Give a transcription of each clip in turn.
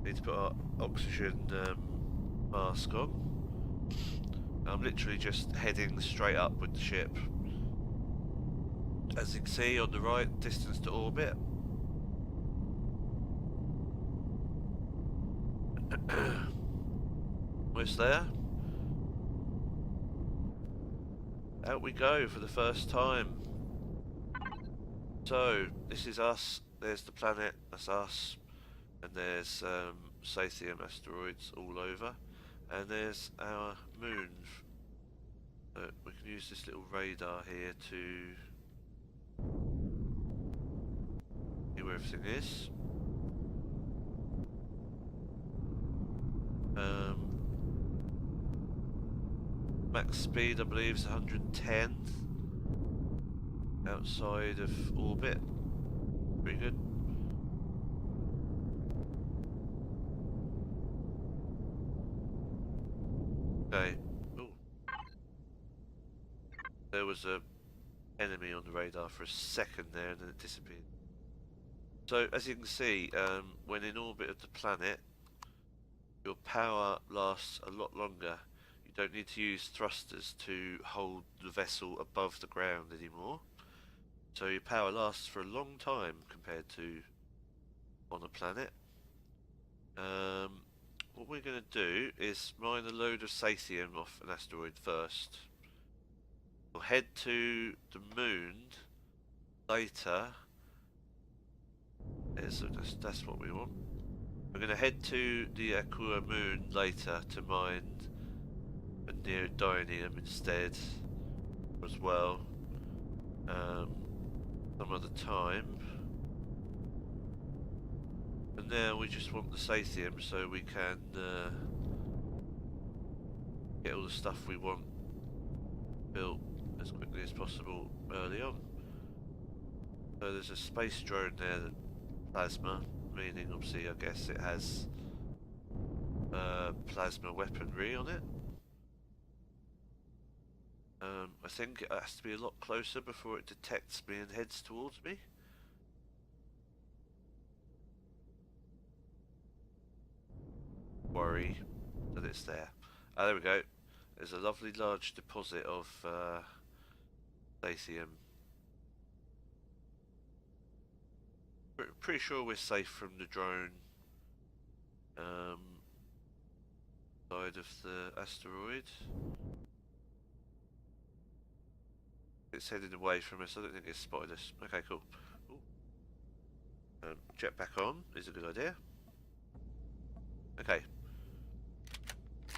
Need to put our oxygen mask on. I'm literally just heading straight up with the ship. As you can see on the right, distance to orbit. Almost there. Out we go for the first time. So, this is us, there's the planet, that's us, and there's Sathium asteroids all over, and there's our moon. So we can use this little radar here to see where everything is. Max speed I believe is 110 outside of orbit. Pretty good. Okay. Ooh. There was a enemy on the radar for a second there and then it disappeared. So as you can see, when in orbit of the planet, your power lasts a lot longer. You don't need to use thrusters to hold the vessel above the ground anymore. So your power lasts for a long time compared to on a planet. What we're going to do is mine a load of Sathium off an asteroid first. We'll head to the moon later. That's what we want. We're going to head to the Aqua moon later to mine a neodymium instead as well. Some other time. And now we just want the Sathium so we can get all the stuff we want built as quickly as possible early on. So there's a space drone there, that plasma, meaning obviously I guess it has plasma weaponry on it. I think it has to be a lot closer before it detects me and heads towards me. Worry that it's there. Ah, there we go. There's a lovely large deposit of Sathium. Pretty sure we're safe from the drone side of the asteroid. It's heading away from us. I don't think it's spotted us. Okay, cool. Jetpack on is a good idea. Okay.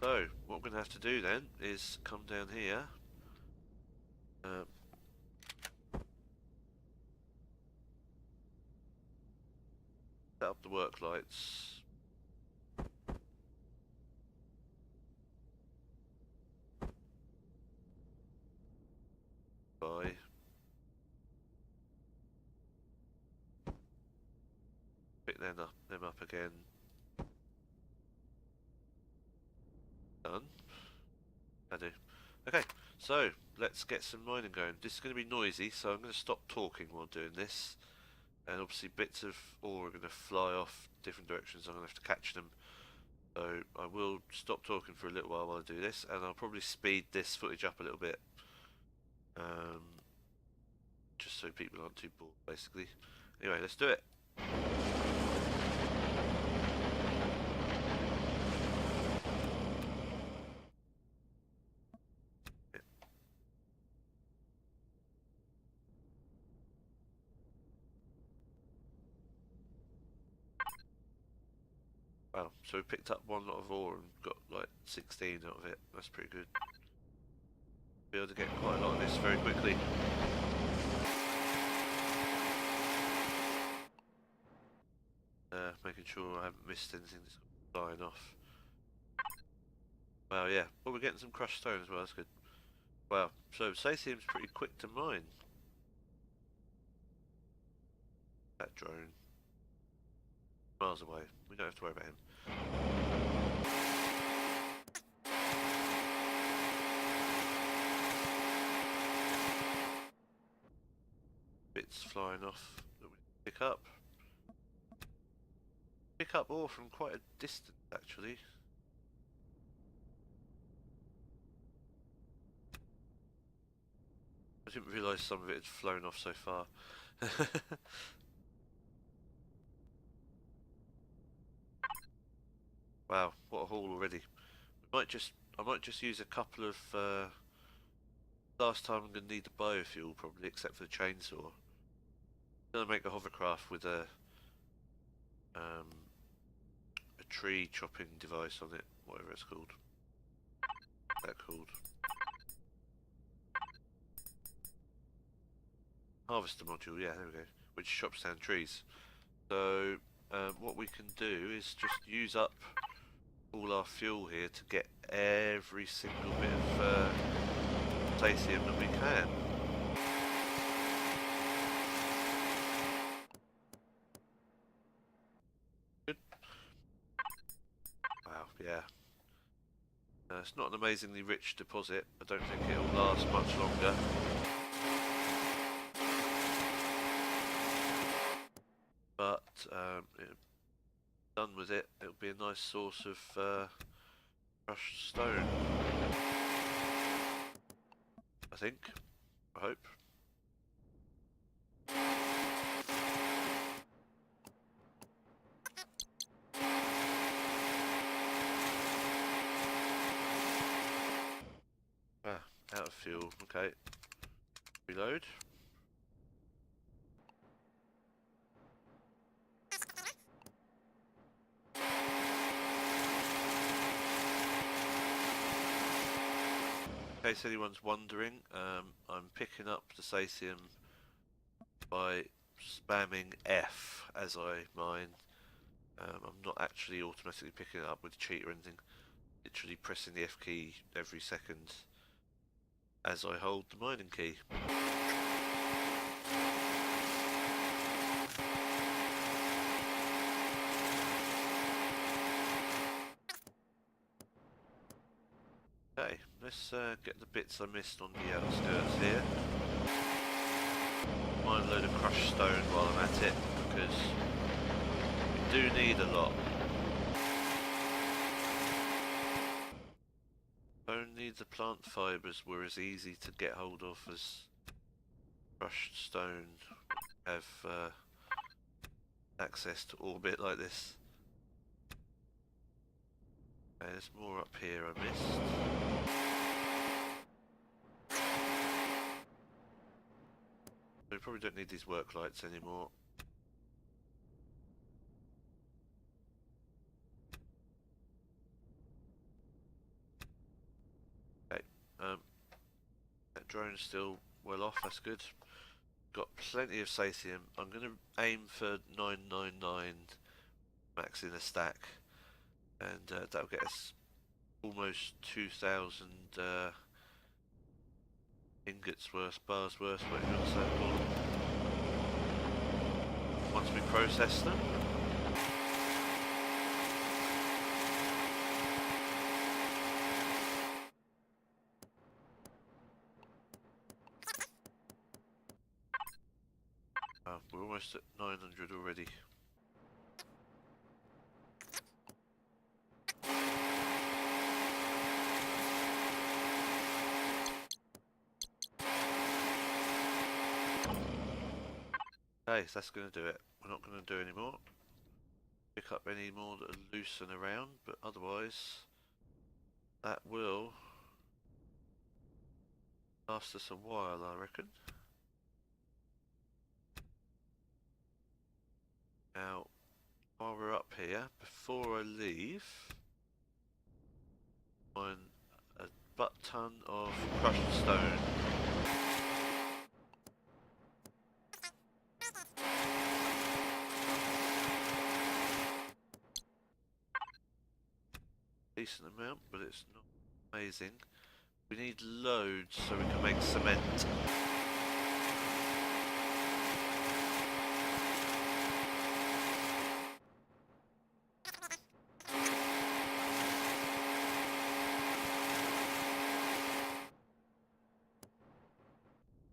So, what we're going to have to do then is come down here. Set up the work lights. Bye. Pick them up again. Done. I do. Okay, so let's get some mining going. This is going to be noisy, so I'm going to stop talking while doing this. And obviously bits of ore are going to fly off different directions. I'm going to have to catch them. So I will stop talking for a little while I do this, and I'll probably speed this footage up a little bit. Just so people aren't too bored, basically. Anyway, let's do it. Wow, so we picked up one lot of ore and got like 16 out of it. That's pretty good. Be able to get quite a lot of this very quickly. Making sure I haven't missed anything that's flying off. Wow, yeah. Well, we're getting some crushed stone as well, that's good. Wow, so Sathium's pretty quick to mine. That drone. Miles away. We don't have to worry about him. Bits flying off that we pick up. pick up ore from quite a distance, actually. I didn't realise some of it had flown off so far. Wow, what a haul already. I might just use a couple of. Last time I'm going to need the biofuel probably, except for the chainsaw. I'm going to make a hovercraft with um, a tree chopping device on it, whatever it's called. What's that called? Harvester module, yeah, there we go. Which chops down trees. So what we can do is just use up all our fuel here to get every single bit of Sathium that we can. Good. Wow, yeah. It's not an amazingly rich deposit. I don't think it'll last much longer. But done with it, it'll be a nice source of crushed stone. I think. I hope. Ah, out of fuel. Okay. Reload. In case anyone's wondering, I'm picking up the Sathium by spamming F as I mine. I'm not actually automatically picking it up with cheat or anything. Literally pressing the F key every second as I hold the mining key. Okay, let's get the bits I missed on the outskirts here. Mine a load of crushed stone while I'm at it, because we do need a lot. Only the plant fibres were as easy to get hold of as crushed stone have access to orbit like this. Okay, there's more up here I missed. We probably don't need these work lights anymore. Okay, that drone's still well off, that's good. Got plenty of Sathium. I'm going to aim for 999 max in a stack, and that'll get us almost 2,000 ingots worth, bars worth, whatever you want to say. Once we process them. We're almost at 900 already. Okay, so that's going to do it. We're not going to do any more. Pick up any more that are loose and around, but otherwise that will last us a while, I reckon. Now, while we're up here, before I leave, find a butt ton of crushed stone. Decent amount, but it's not amazing. We need loads so we can make cement.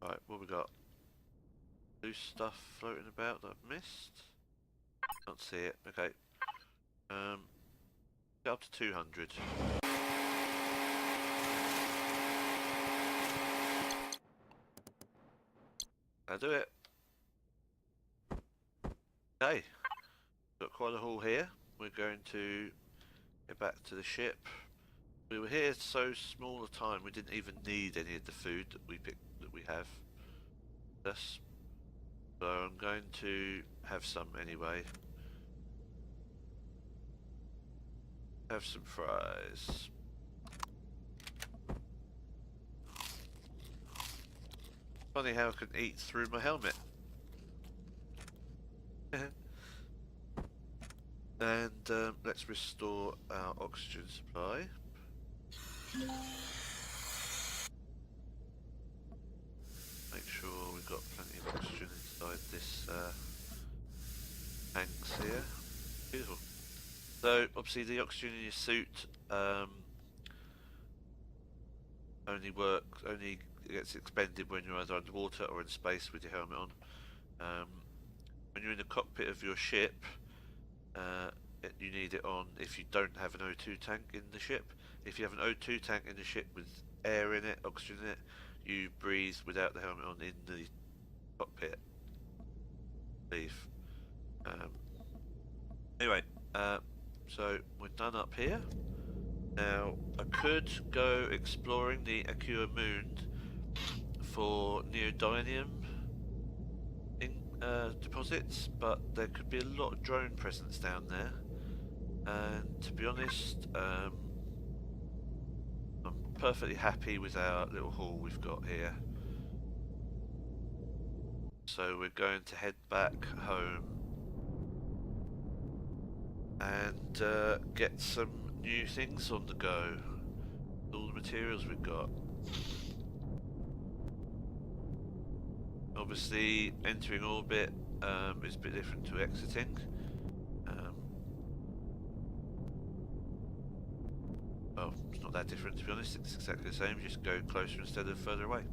Right, what we got? Loose stuff floating about that I've missed? Can't see it. Okay. Get up to 200. I'll do it. Okay, got quite a haul here. We're going to get back to the ship. We were here so small a time we didn't even need any of the food that we have. This. So I'm going to have some anyway. Have some fries. Funny how I can eat through my helmet. And let's restore our oxygen supply. Make sure we've got plenty of oxygen inside this tanks here. Beautiful. So obviously the oxygen in your suit only gets expended when you're either underwater or in space with your helmet on. When you're in the cockpit of your ship, you need it on if you don't have an O2 tank in the ship. If you have an O2 tank in the ship with air in it, oxygen in it, you breathe without the helmet on in the cockpit. Leave. Anyway, so we're done up here. Now, I could go exploring the Eggia moon for neodymium deposits, but there could be a lot of drone presence down there. And to be honest, I'm perfectly happy with our little haul we've got here. So we're going to head back home and get some new things on the go. All the materials we've got. Obviously, entering orbit is a bit different to exiting. Well, it's not that different to be honest, it's exactly the same, you just go closer instead of further away.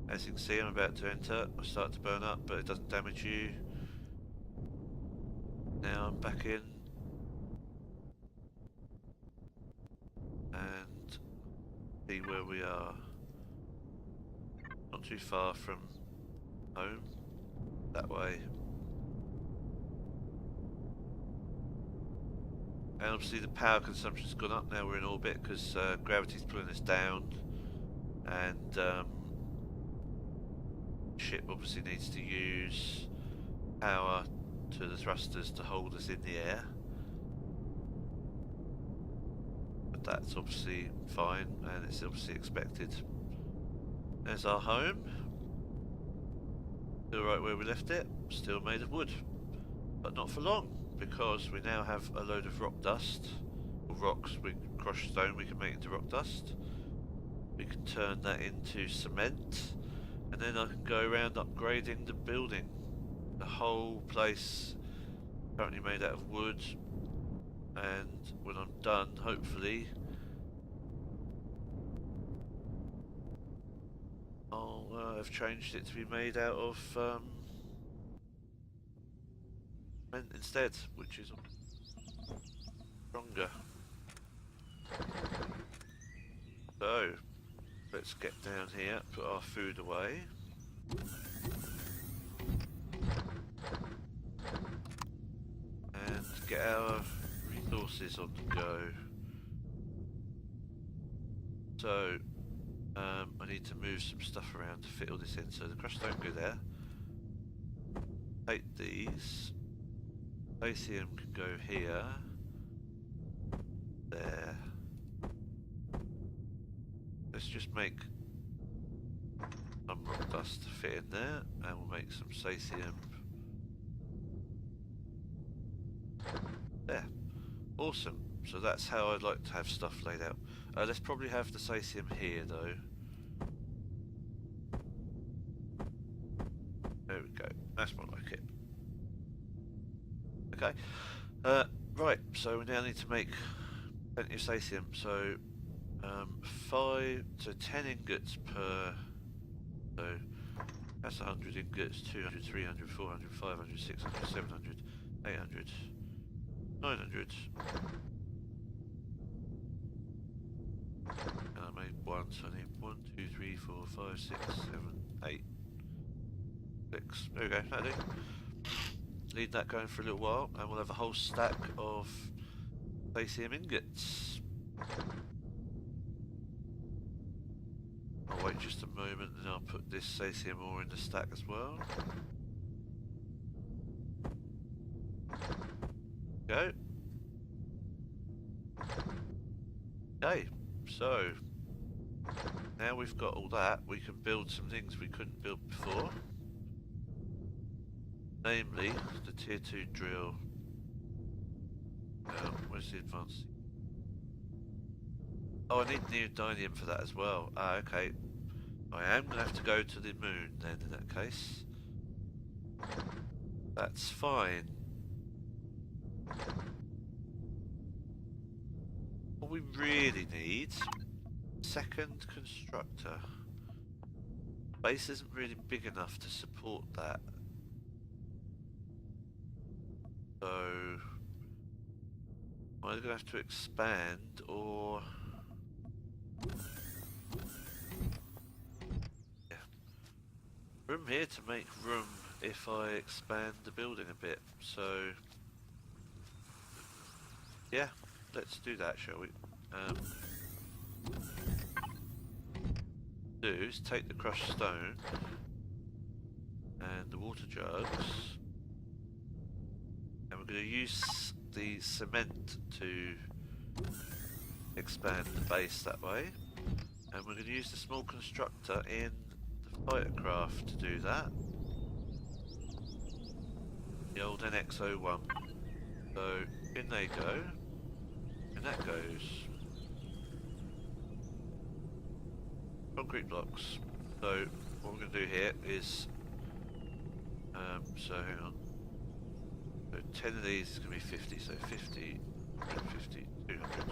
As you can see, I'm about to enter, I start to burn up, but it doesn't damage you. Now I'm back in. And see where we are. Not too far from home, that way. And obviously the power consumption's gone up now we're in orbit because gravity's pulling us down, and ship obviously needs to use power to the thrusters to hold us in the air. But that's obviously fine, and it's obviously expected. There's our home. Still right where we left it, still made of wood. But not for long, because we now have a load of rock dust. Or rocks, we crush stone, we can make it into rock dust. We can turn that into cement, and then I can go around upgrading the building. The whole place currently made out of wood, and when I'm done, hopefully, I'll have changed it to be made out of cement instead, which is stronger. So, let's get down here, put our food away. And get our resources on the go. So, I need to move some stuff around to fit all this in. So the crushed stone go there. Take these. Sathium can go here. There. Let's just make some rock dust to fit in there, and we'll make some Sathium. There. Awesome. So that's how I'd like to have stuff laid out. Let's probably have the Sathium here though. There we go. That's more like it. Okay. Right, so we now need to make plenty of Sathium. So 10 ingots per. So that's 100 ingots, 200, 300, 400, 500, 600, 700, 800. 900. And I made one, so I need 1, 2, 3, 4, 5, 6, 7, 8. 6. There we go, that'll do. Leave that going for a little while, and we'll have a whole stack of Sathium ingots. I'll wait just a moment and I'll put this Sathium ore in the stack as well. Go. Okay, so now we've got all that, we can build some things we couldn't build before. Namely, the tier 2 drill. Where's the advanced? Oh, I need neodymium for that as well. Ah, okay. I am going to have to go to the moon then in that case. That's fine. What we really need, second constructor. Base isn't really big enough to support that. So I'm either going to have to expand or... yeah. Room here to make room if I expand the building a bit, so... yeah, let's do that, shall we? Do is take the crushed stone and the water jugs, and we're going to use the cement to expand the base that way, and we're going to use the small constructor in the fighter craft to do that. The old NX-01. So in they go, and that goes. Concrete blocks. So what we're going to do here is, so hang on. So 10 of these is going to be 50. So 50, 150, 200.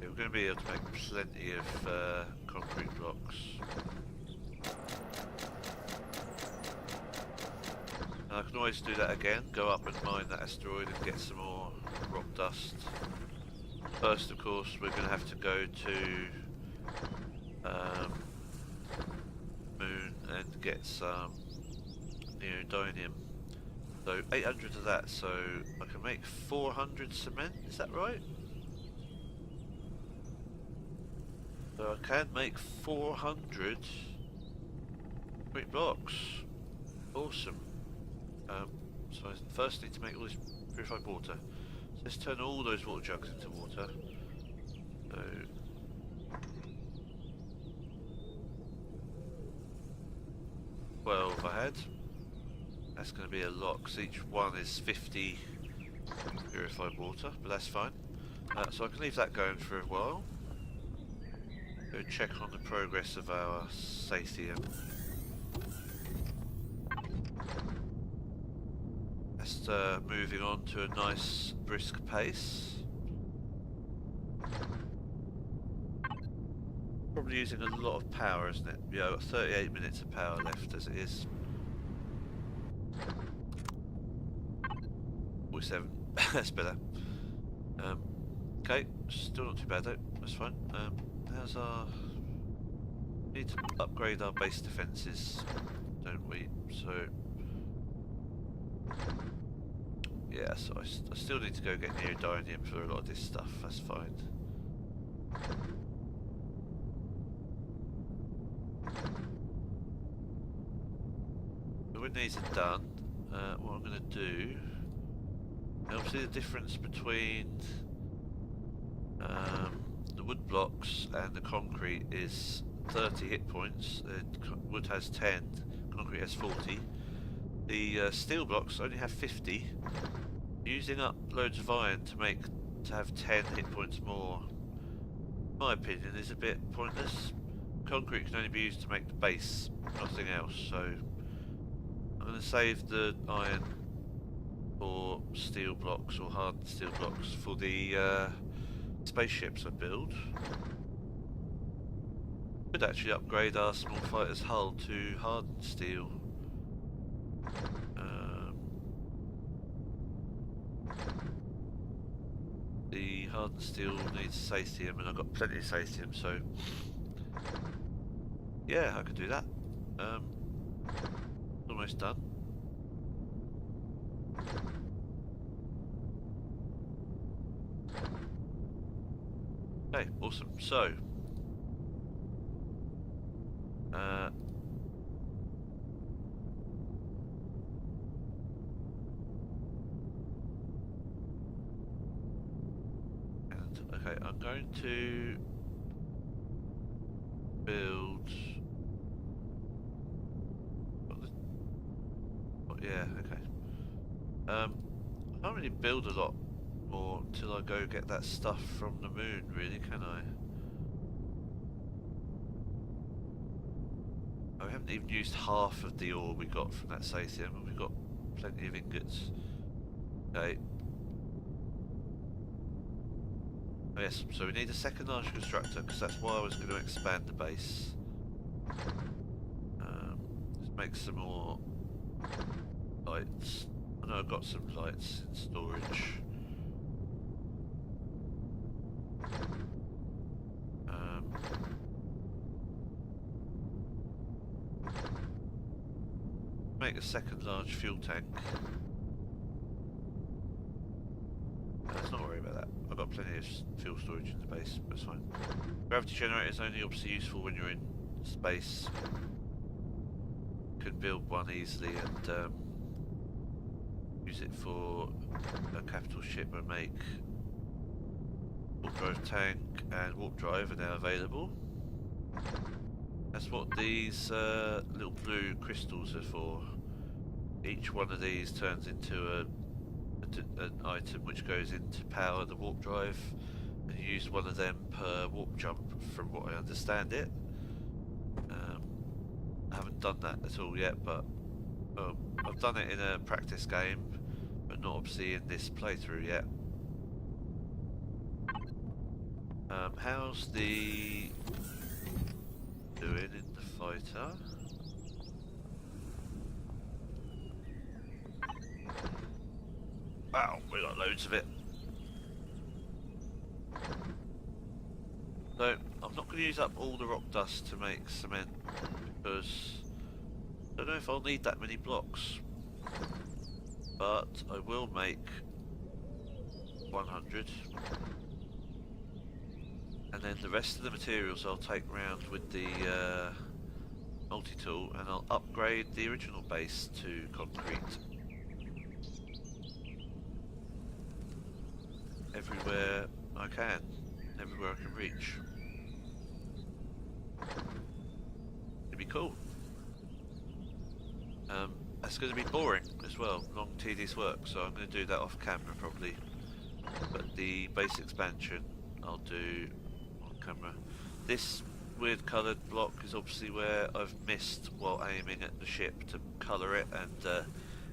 Yeah, we're going to be able to make plenty of concrete blocks. I can always do that again, go up and mine that asteroid and get some more rock dust. First, of course, we're going to have to go to Moon and get some neodymium. So 800 of that, so I can make 400 cement, is that right? So I can make 400 concrete blocks. Awesome. So I first need to make all this purified water. So let's turn all those water jugs into water. So 12 I had. That's going to be a lot because each one is 50 purified water, but that's fine. So I can leave that going for a while. Go check on the progress of our Sathium. Moving on to a nice brisk pace. Probably using a lot of power, isn't it? Yeah, I've got 38 minutes of power left as it is. 47. That's better. Okay, still not too bad though. That's fine. How's our... we need to upgrade our base defences, don't we? So... yeah, so I still need to go get neodymium for a lot of this stuff, that's fine. So when these are done, what I'm going to do, obviously the difference between the wood blocks and the concrete is 30 hit points. Wood has 10, concrete has 40. The steel blocks only have 50. Using up loads of iron to have 10 hit points more, in my opinion, is a bit pointless. Concrete can only be used to make the base, nothing else. So I'm going to save the iron for steel blocks or hardened steel blocks for the spaceships I build. Could actually upgrade our small fighter's hull to hardened steel. The hardened steel needs Sathium, and I've got plenty of Sathium, so yeah, I could do that. Almost done. Okay, awesome. So, okay, I'm going to build. Oh, yeah, okay. I can't really build a lot more until I go get that stuff from the moon, really, can I? We haven't even used half of the ore we got from that Sathium, and we've got plenty of ingots. Okay. Oh yes, so we need a second large constructor, because that's why I was going to expand the base. Let's make some more lights. I know I've got some lights in storage. Make a second large fuel tank. Let's not worry about that. I've got plenty of fuel storage in the base, that's fine. Gravity generator is only obviously useful when you're in space. You can build one easily and use it for a capital ship and make warp drive tank and warp drive are now available. That's what these little blue crystals are for. Each one of these turns into an item which goes in to power the warp drive, and you use one of them per warp jump, from what I understand it. I haven't done that at all yet, but I've done it in a practice game, but not obviously in this playthrough yet. How's the doing in the fighter? Wow, we got loads of it. So, I'm not going to use up all the rock dust to make cement, because I don't know if I'll need that many blocks. But I will make 100. And then the rest of the materials I'll take round with the multi-tool, and I'll upgrade the original base to concrete. Everywhere I can, everywhere I can reach. It'd be cool. That's going to be boring as well, long tedious work, so I'm going to do that off camera probably. But the base expansion I'll do on camera. This weird coloured block is obviously where I've missed while aiming at the ship to colour it, and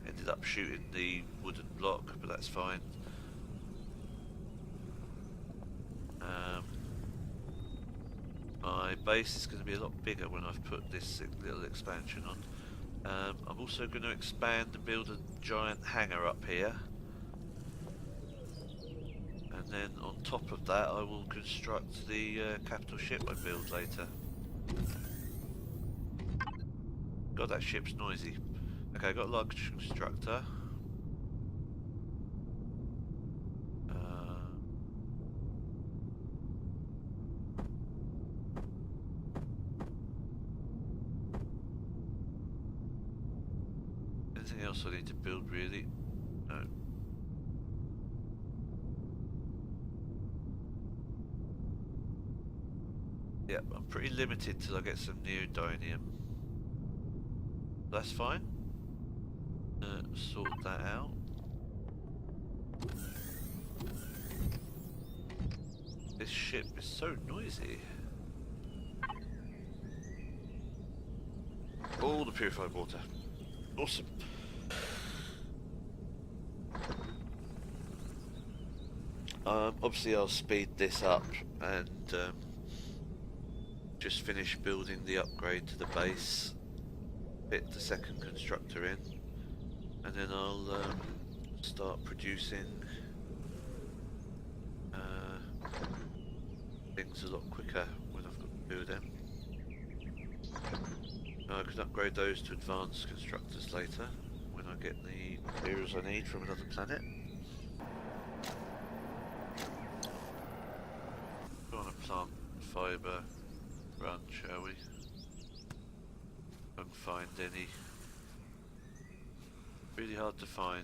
ended up shooting the wooden block, but that's fine. My base is going to be a lot bigger when I've put this little expansion on. I'm also going to expand and build a giant hangar up here. And then on top of that I will construct the capital ship I build later. God, that ship's noisy. Okay, I've got a large constructor. Anything else I need to build really? No. Yep, I'm pretty limited till I get some neodymium. That's fine. Sort that out. This ship is so noisy. All the purified water. Awesome. Obviously I'll speed this up and just finish building the upgrade to the base, fit the second constructor in, and then I'll start producing things a lot quicker when I've got to do them. I can upgrade those to advanced constructors later when I get the materials I need from another planet. Go on a plant fibre run, shall we? Don't find any. Really hard to find.